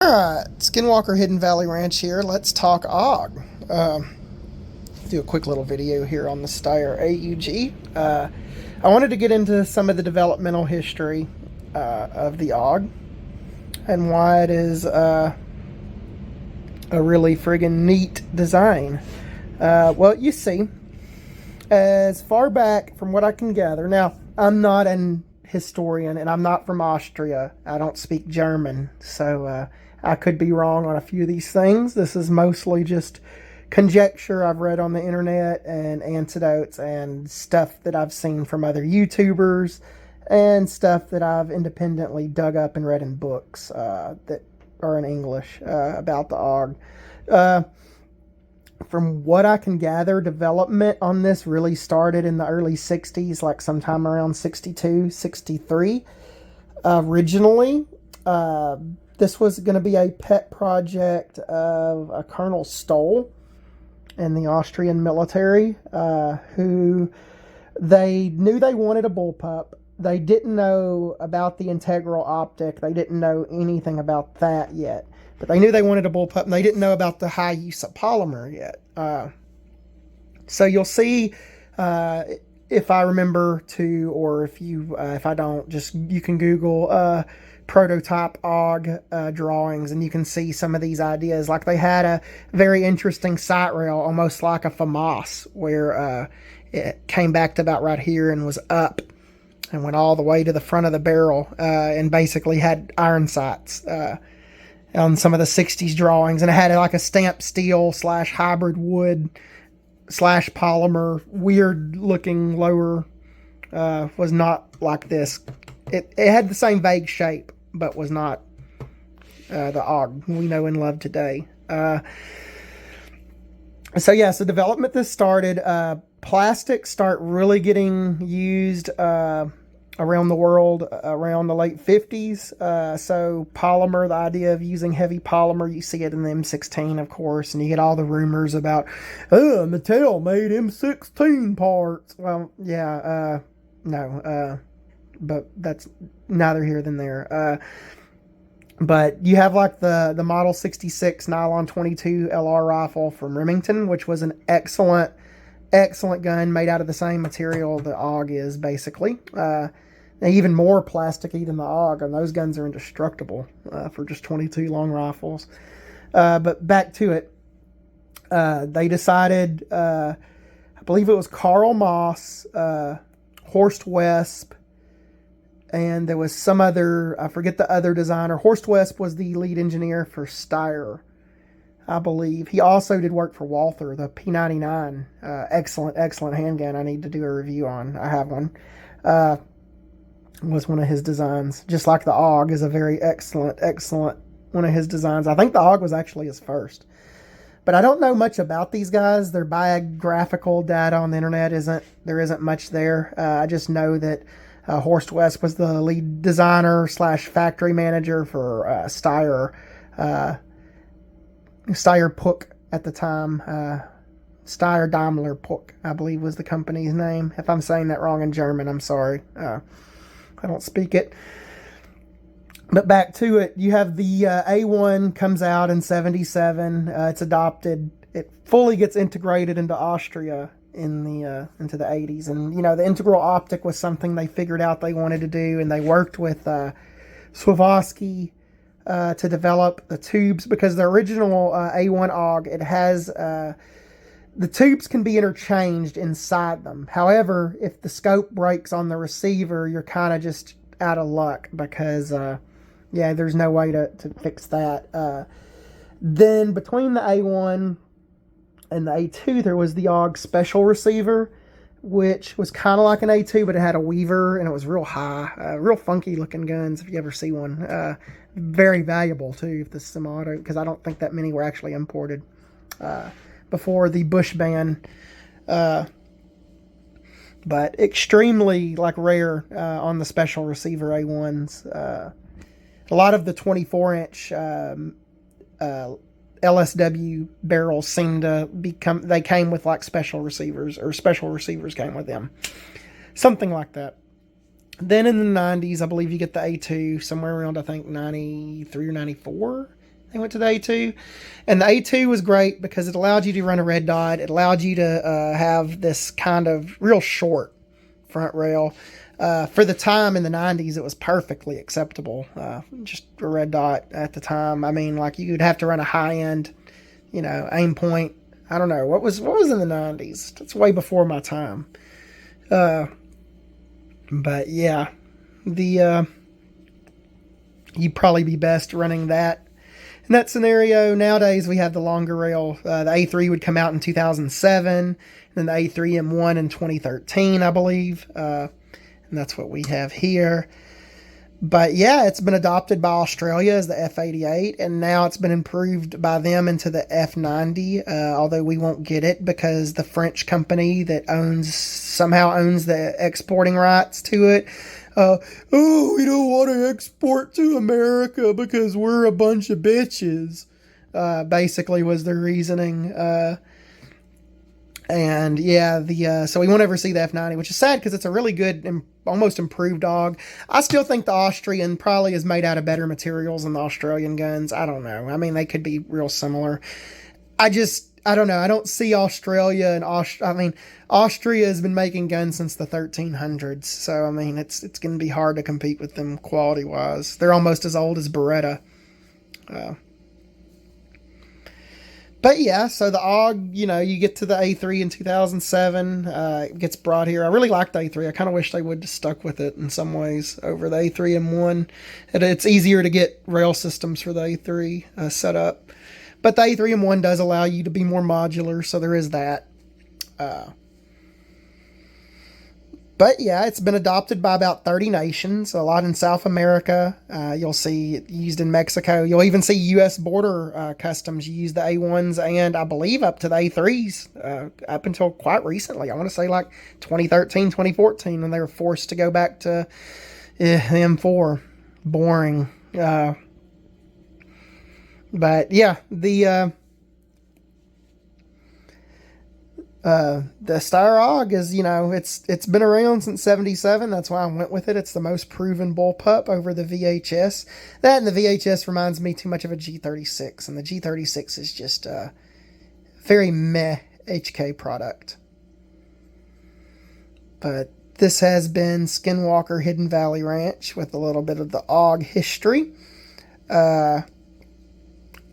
Alright, Skinwalker Hidden Valley Ranch here. Let's talk AUG. Do a quick little video here on the Steyr AUG. I wanted to get into some of the developmental history of the AUG and why it is a really friggin' neat design. Well, you see, as far back from what I can gather, now I'm not an historian and I'm not from Austria. I don't speak German, so I could be wrong on a few of these things. This is mostly just conjecture I've read on the internet and anecdotes and stuff that I've seen from other YouTubers and stuff that I've independently dug up and read in books that are in English about the AUG. From what I can gather, development on this really started in the early 60s, like sometime around 62, 63. Originally, this was going to be a pet project of a Colonel Stoll in the Austrian military, who they knew they wanted a bullpup. They didn't know about the integral optic. They didn't know anything about that yet. But they knew they wanted a bullpup, and they didn't know about the high use of polymer yet. So you'll see, if I remember to, or if I don't, just you can Google prototype AUG drawings, and you can see some of these ideas. Like they had a very interesting sight rail, almost like a FAMAS, where it came back to about right here and was up and went all the way to the front of the barrel, and basically had iron sights on some of the 60s drawings, and it had like a stamped steel / hybrid wood / polymer, weird looking lower, was not like this. It had the same vague shape, but was not the AUG we know and love today. So development this started. Plastics start really getting used around the world around the late 50s. So polymer, the idea of using heavy polymer, you see it in the M16, of course, and you get all the rumors about, Mattel made M16 parts. Well, yeah, no, but that's neither here than there. But you have like the Model 66 Nylon 22 LR rifle from Remington, which was an excellent gun made out of the same material the AUG is, basically. Even more plasticky than the AUG, and those guns are indestructible for just 22 long rifles. But back to it. They decided, I believe it was Carl Moss, Horst Wesp, and there was some other, I forget the other designer. Horst Wesp was the lead engineer for Steyr, I believe. He also did work for Walther, the P99. Excellent handgun I need to do a review on. I have one. Was one of his designs. Just like the AUG is a very excellent one of his designs. I think the AUG was actually his first. But I don't know much about these guys. Their biographical data on the internet isn't much there. I just know that Horst West was the lead designer / factory manager for Steyr Puck at the time. Steyr Daimler Puck, I believe, was the company's name. If I'm saying that wrong in German, I'm sorry. I don't speak it. But back to it, you have the A1 comes out in 77. It's adopted. It fully gets integrated into Austria into the 80s. And, the integral optic was something they figured out they wanted to do, and they worked with Swarovski to develop the tubes, because the original A1 AUG, it has the tubes can be interchanged inside them. However, if the scope breaks on the receiver, you're kind of just out of luck, because there's no way to fix that. Then between the A1 and the A2, there was the AUG special receiver, which was kind of like an A2, but it had a weaver, and it was real high. Real funky looking guns, if you ever see one. Very valuable, too, if this is semi-auto, because I don't think that many were actually imported before the Bush ban. But extremely rare on the special receiver A1s. A lot of the 24-inch LSW barrels seem to they came with special receivers, or special receivers came with them. Something like that. Then in the 90s, I believe you get the A2 somewhere around, I think, 93 or 94. they went to the A2. And the A2 was great because it allowed you to run a red dot. It allowed you to have this kind of real short front rail. For the time in the 90s, it was perfectly acceptable. Just a red dot at the time. I mean, like, you'd have to run a high end, aim point. I don't know. What was in the 90s? That's way before my time. But yeah, you'd probably be best running that. In that scenario, nowadays we have the longer rail. The A3 would come out in 2007, and then the A3M1 in 2013, I believe. And that's what we have here. But yeah, it's been adopted by Australia as the F88, and now it's been improved by them into the F90, although we won't get it because the French company that somehow owns the exporting rights to it. We don't want to export to America because we're a bunch of bitches, basically was their reasoning. And yeah, so we won't ever see the F90, which is sad because it's a really good, almost improved dog. I still think the Austrian probably is made out of better materials than the Australian guns. I don't know. I mean, they could be real similar. I don't know. I don't see Australia and Austria has been making guns since the 1300s. So, I mean, it's going to be hard to compete with them quality wise. They're almost as old as Beretta. But yeah, so the AUG, you get to the A3 in 2007. It gets brought here. I really like the A3. I kind of wish they would have stuck with it in some ways over the A3M1. It's easier to get rail systems for the A3 set up. But the A3M1 does allow you to be more modular, so there is that. But yeah, it's been adopted by about 30 nations, a lot in South America. You'll see it used in Mexico. You'll even see U.S. border customs use the A1s and I believe up to the A3s up until quite recently. I want to say like 2013, 2014 when they were forced to go back to M4. Boring. But yeah, the Steyr AUG is, it's been around since 77. That's why I went with it. It's the most proven bullpup over the VHS. That and the VHS reminds me too much of a G36, and the G36 is just a very meh HK product. But this has been Skinwalker Hidden Valley Ranch with a little bit of the AUG history.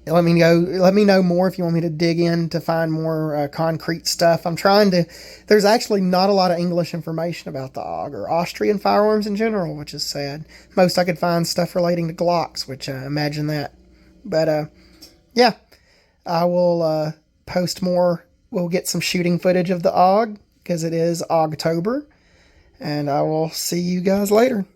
Let me know more if you want me to dig in to find more concrete stuff. There's actually not a lot of English information about the AUG or Austrian firearms in general, which is sad. Most I could find stuff relating to Glocks, which imagine that. But yeah, I will post more. We'll get some shooting footage of the AUG because it is AUGtober. And I will see you guys later.